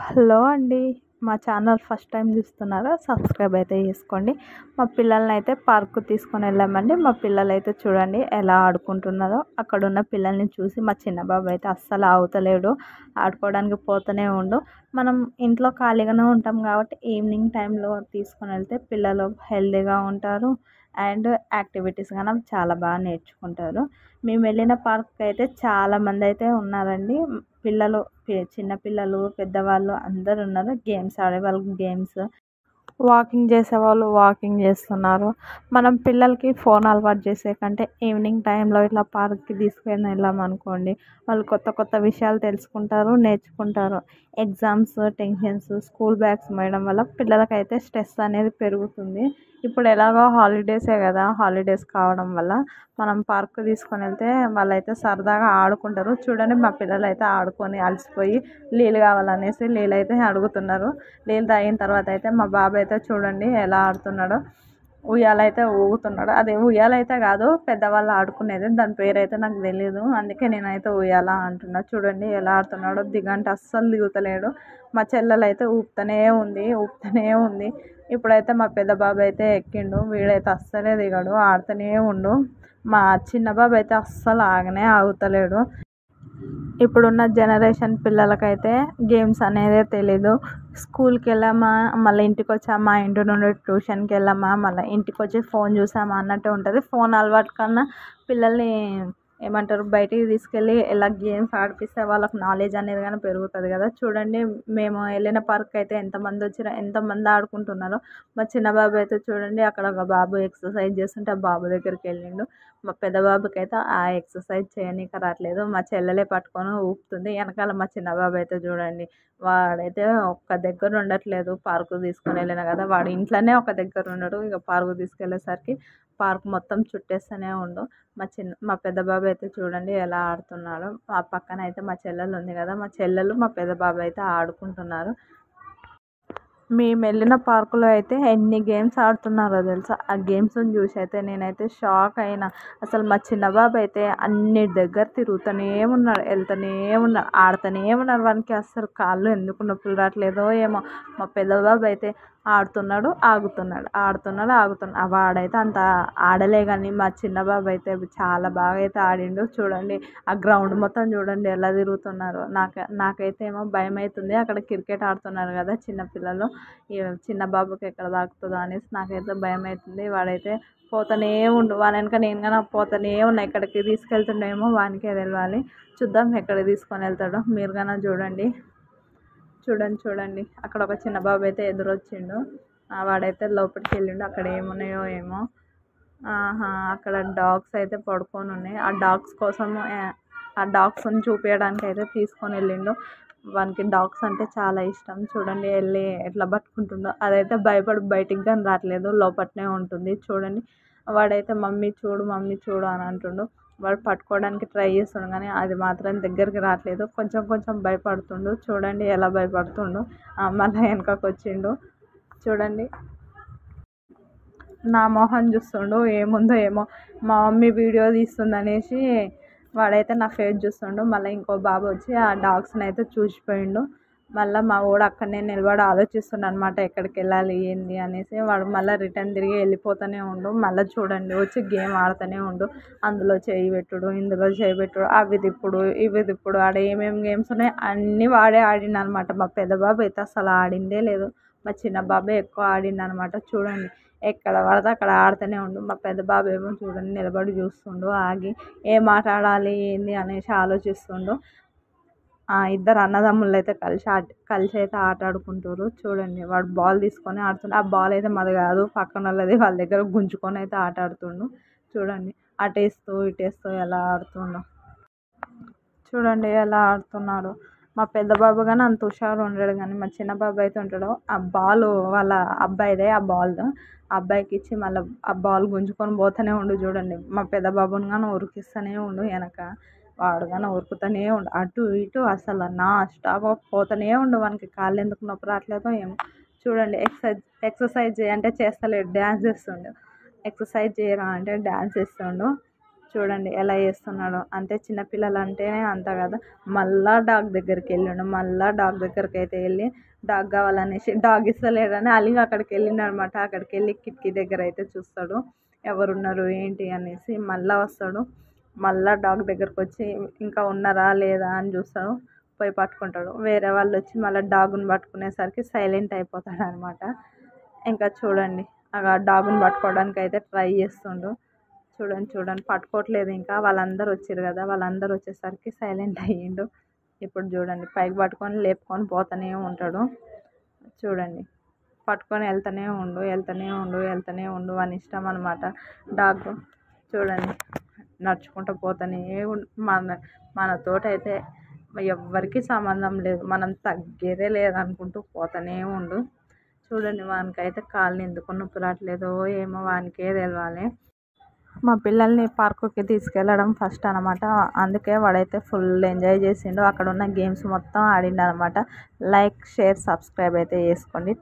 Hello అండి. మా channel first time చూస్తున్నారా? సబ్స్క్రైబ్ అయితే చేసుకోండి. మా పిల్లల్ని అయితే పార్క్‌కు తీసుకొని వెళ్ళామండి. మా పిల్లలైతే చూడండి ఎలా ఆడుకుంటున్నారో. అక్కడున్న పిల్లల్ని చూసి మా చిన్న బాబు అయితే అస్సలు ఆగుతలేడు. ఆడుకోవడానికి పోతూనే ఉండు. మనం ఇంట్లో ఖాళీగానే ఉంటాం కాబట్టి ఈవినింగ్ టైంలో తీసుకొని వెళ్తే పిల్లలు హెల్తీగా ఉంటారు. అండ్ యాక్టివిటీస్ గాను చాలా బాగా నేర్చుకుంటారు. మేము వెళ్ళిన పార్క్‌కి అయితే చాలామంది అయితే ఉన్నారండి. పిల్లలు చిన్న పిల్లలు, పెద్దవాళ్ళు అందరూ ఉన్నారు. గేమ్స్ ఆడేవాళ్ళు గేమ్స్, వాకింగ్ చేసేవాళ్ళు వాకింగ్ చేస్తున్నారు. మనం పిల్లలకి ఫోన్ అలవాటు చేసే కంటే ఈవినింగ్ టైంలో ఇట్లా పార్క్‌కి తీసుకొని వెళ్ళామనుకోండి, వాళ్ళు కొత్త కొత్త విషయాలు తెలుసుకుంటారు, నేర్చుకుంటారు. ఎగ్జామ్స్, టెన్షన్స్, స్కూల్ బ్యాగ్స్ మోయడం వల్ల పిల్లలకైతే స్ట్రెస్ అనేది పెరుగుతుంది. ఇప్పుడు ఎలాగో హాలిడేసే కదా! హాలిడేస్ కావడం వల్ల మనం పార్క్‌కి తీసుకొని వెళ్తే వాళ్ళైతే సరదాగా ఆడుకుంటారు. చూడండి మా పిల్లలైతే ఆడుకొని అలసిపోయి నీళ్ళు కావాలనేసి నీళ్ళైతే అడుగుతున్నారు. నీళ్ళు తాగిన తర్వాత అయితే మా బాబు అయితే చూడండి ఎలా ఆడుతున్నాడో. ఉయ్యాలైతే ఊగుతున్నాడు. అది ఉయ్యాలైతే కాదు, పెద్దవాళ్ళు ఆడుకునేది. దాని పేరైతే నాకు తెలీదు. అందుకే నేనైతే ఉయ్యాల అంటున్నా. చూడండి ఎలా ఆడుతున్నాడో. దిగంటే అస్సలు దిగుతలేడు. మా చెల్లెలైతే ఊపుతూనే ఉంది. ఇప్పుడైతే మా పెద్ద బాబు అయితే ఎక్కిండు. వీడైతే అస్సలే దిగడు, ఆడుతూనే ఉండు. మా చిన్న బాబు అయితే అస్సలు ఆగుతలేడు. ఇప్పుడున్న జనరేషన్ పిల్లలకైతే గేమ్స్ అనేదే తెలీదు. స్కూల్కి వెళ్ళామా, మళ్ళీ ఇంటికి వచ్చామా, ఇంటి నుండి ట్యూషన్కి వెళ్ళామా, మళ్ళీ ఇంటికి వచ్చి ఫోన్ చూసామా అన్నట్టు ఉంటుంది. ఫోన్ అలవాటు కన్నా పిల్లల్ని ఏమంటారు బయటికి తీసుకెళ్ళి ఇలా గేమ్స్ ఆడిపిస్తే వాళ్ళకి నాలెడ్జ్ అనేది కానీ పెరుగుతుంది కదా. చూడండి మేము వెళ్ళిన పార్క్ అయితే ఎంతమంది వచ్చారో, ఎంతమంది ఆడుకుంటున్నారో. మా చిన్న బాబు అయితే చూడండి అక్కడ ఒక బాబు ఎక్సర్సైజ్ చేస్తుంటే ఆ బాబు దగ్గరికి వెళ్ళిండు. మా పెద్ద బాబుకి అయితే ఆ ఎక్సర్సైజ్ చేయనీకి రావట్లేదు. మా చెల్లెలే పట్టుకొని ఊపుతుంది. వెనకాల మా చిన్న బాబు అయితే చూడండి వాడైతే ఒక్క దగ్గర ఉండట్లేదు. పార్కు తీసుకొని వెళ్ళిన కదా, వాడు ఇంట్లోనే ఒక దగ్గర ఉండడు. ఇక పార్కు తీసుకెళ్ళేసరికి పార్క్ మొత్తం చుట్టేస్తూనే ఉండు. మా పెద్ద బాబు అయితే చూడండి ఎలా ఆడుతున్నాడో. ఆ పక్కన అయితే మా చెల్లెలు ఉంది కదా, మా చెల్లెలు మా పెద్ద బాబు అయితే ఆడుకుంటున్నారు. మేము వెళ్ళిన పార్కులో అయితే ఎన్ని గేమ్స్ ఆడుతున్నారో తెలుసా. ఆ గేమ్స్ని చూసి అయితే నేనైతే షాక్ అయినా. అసలు మా చిన్న బాబు అయితే అన్ని దగ్గర తిరుగుతూనే ఉన్నాడు, వెళ్తూనే ఉన్నాడు, ఆడుతూనే ఉన్నాడు. వానికి అసలు కాళ్ళు ఎందుకు నొప్పులు రావట్లేదో ఏమో. మా పెద్ద బాబు అయితే ఆడుతున్నాడు, ఆగుతున్నాడు. వాడైతే అంత ఆడలే కానీ మా చిన్న బాబు అయితే చాలా బాగా అయితే ఆడిండు. చూడండి ఆ గ్రౌండ్ మొత్తం చూడండి ఎలా తిరుగుతున్నారు. నాకైతే ఏమో భయం అవుతుంది. అక్కడ క్రికెట్ ఆడుతున్నారు కదా చిన్నపిల్లలు. చిన్న బాబుకి ఎక్కడ తాకుతుందో అనేసి నాకైతే భయం అవుతుంది. వాడైతే పోతూనే ఉండు. వాని వెనక నేను కానీ పోతూనే ఉన్నా. ఎక్కడికి తీసుకెళ్తుండేమో వానికే తెలియాలి. చూద్దాం ఎక్కడికి తీసుకొని వెళ్తాడో. మీరు కానీ చూడండి అక్కడ ఒక చిన్న బాబు అయితే ఎదురొచ్చిండు. వాడైతే లోపలికి వెళ్ళిండు. అక్కడ ఏమున్నాయో ఏమో. అక్కడ డాగ్స్ అయితే పడుకొని ఉన్నాయి. ఆ డాగ్స్ కోసము ఆ డాగ్స్ని చూపించడానికి అయితే తీసుకొని వెళ్ళిండు. వానికి డాగ్స్ అంటే చాలా ఇష్టం. చూడండి వెళ్ళి ఎట్లా పట్టుకుంటుండో. అదైతే భయపడి బయటికి కానీ రావట్లేదు, లోపలనే ఉంటుంది. చూడండి వాడైతే మమ్మీ చూడు అని అంటుండు. వాడు పట్టుకోవడానికి ట్రై చేస్తుండు కానీ అది మాత్రం దగ్గరికి రావట్లేదు. కొంచెం భయపడుతుండు. చూడండి ఎలా భయపడుతుండు. మళ్ళీ వెనకకు వచ్చిండు. చూడండి నా మొహం చూస్తుండు. ఏముందో ఏమో మా మమ్మీ వీడియో తీస్తుంది అనేసి వాడైతే నా ఫేస్ చూస్తుండు. మళ్ళీ ఇంకో బాబు వచ్చి ఆ డాగ్స్ని అయితే చూసిపోయిండు. మళ్ళీ మా వాడు అక్కడనే నిలబడి ఆలోచిస్తుండు అనమాట ఎక్కడికి వెళ్ళాలి ఏంది అనేసి. వాడు మళ్ళీ రిటర్న్ తిరిగి వెళ్ళిపోతూనే ఉండు. మళ్ళీ చూడండి వచ్చి గేమ్ ఆడుతూనే ఉండు. అందులో చేయి పెట్టుడు, ఇందులో చేయి పెట్టుడు, అవి తిప్పుడు ఇవి తిప్పుడు. ఆడ ఏమేమి గేమ్స్ ఉన్నాయి అన్నీ వాడే ఆడిండు అనమాట. మా పెద్ద బాబు అయితే అసలు ఆడిందే లేదు. మా చిన్న బాబే ఎక్కువ ఆడిండు అనమాట. చూడండి ఎక్కడ పడితే అక్కడ ఆడుతూనే ఉండు. మా పెద్ద బాబు ఏమో చూడండి నిలబడి చూస్తుండు, ఆగి ఏం ఆట ఆడాలి ఏంది అనేసి ఆలోచిస్తుండు. ఇద్దరు అన్నదమ్ముళ్ళు అయితే కలిసి అయితే ఆట ఆడుకుంటారు. చూడండి వాడు బాల్ తీసుకొని ఆడుతుండు. ఆ బాల్ అయితే మాది కాదు, పక్కన వాళ్ళది. వాళ్ళ దగ్గర గుంజుకొని అయితే ఆట ఆడుతుండు. చూడండి ఇటేస్తూ ఎలా ఆడుతుండో. చూడండి ఎలా ఆడుతున్నాడు. మా పెద్ద బాబు కానీ అంత హుషారు ఉండడు కానీ మా చిన్న బాబు అయితే ఉంటాడు. ఆ బాల్ వాళ్ళ అబ్బాయిదే. ఆ బాల్ ఆ అబ్బాయికి ఇచ్చి మళ్ళీ ఆ బాల్ గుంజుకొని పోతూనే ఉండు. చూడండి మా పెద్ద బాబుని కానీ ఉరికిస్తూనే ఉండు వెనక. వాడు కానీ ఉరుకుతూనే ఉండు అటు ఇటు. అసలు నా స్టాప్ పోతూనే ఉండు. వానికి కాళ్ళు ఎందుకు నొప్పి రావట్లేదో ఏమో. చూడండి ఎక్సర్సైజ్ చేయంటే చేస్తలేడు, డ్యాన్స్ చేస్తుండు. ఎక్సర్సైజ్ చేయరా అంటే డ్యాన్స్ చేస్తుండు. చూడండి ఎలా చేస్తున్నాడో. అంతే చిన్నపిల్లలు అంటేనే అంత కదా. మళ్ళా డాగ్ దగ్గరికి వెళ్ళిండు. మళ్ళా డాగ్ దగ్గరికి అయితే వెళ్ళి డాగ్ కావాలనేసి డాగ్ ఇస్తలేడని అలిగి అక్కడికి వెళ్ళిండు అనమాట. అక్కడికి వెళ్ళి కిటికీ దగ్గర అయితే చూస్తాడు ఎవరున్నారు ఏంటి అనేసి. మళ్ళీ వస్తాడు. మళ్ళీ డాగ్ దగ్గరకు వచ్చి ఇంకా ఉన్నారా లేదా అని చూస్తాడు. పోయి పట్టుకుంటాడు. వేరే వాళ్ళు వచ్చి మళ్ళీ డాగుని పట్టుకునేసరికి సైలెంట్ అయిపోతాడు అనమాట. ఇంకా చూడండి ఆ డాగుని పట్టుకోవడానికి అయితే ట్రై చేస్తుండు. చూడండి పట్టుకోవట్లేదు. ఇంకా వాళ్ళందరూ వచ్చారు కదా, వాళ్ళందరూ వచ్చేసరికి సైలెంట్ అయ్యిండు. ఇప్పుడు చూడండి పైకి పట్టుకొని లేపుకొని పోతూనే ఉంటాడు. చూడండి పట్టుకొని వెళ్తూనే ఉండు అని ఇష్టం అనమాట డాగ్. చూడండి నడుచుకుంటూ పోతూనే మనతోటైతే ఎవ్వరికి సంబంధం లేదు, మనం తగ్గేదే లేదనుకుంటూ పోతూనే ఉండు. చూడండి వానికైతే కాళ్ళు ఎందుకు నొప్పి రావట్లేదో ఏమో వానికే తెలవాలి. మా పిల్లల్ని పార్కుకి తీసుకెళ్ళడం ఫస్ట్ అనమాట. అందుకే వాడైతే ఫుల్ ఎంజాయ్ చేసిండు. అక్కడ ఉన్న గేమ్స్ మొత్తం ఆడిండు అనమాట. లైక్ షేర్ సబ్స్క్రైబ్ అయితే చేసుకోండి.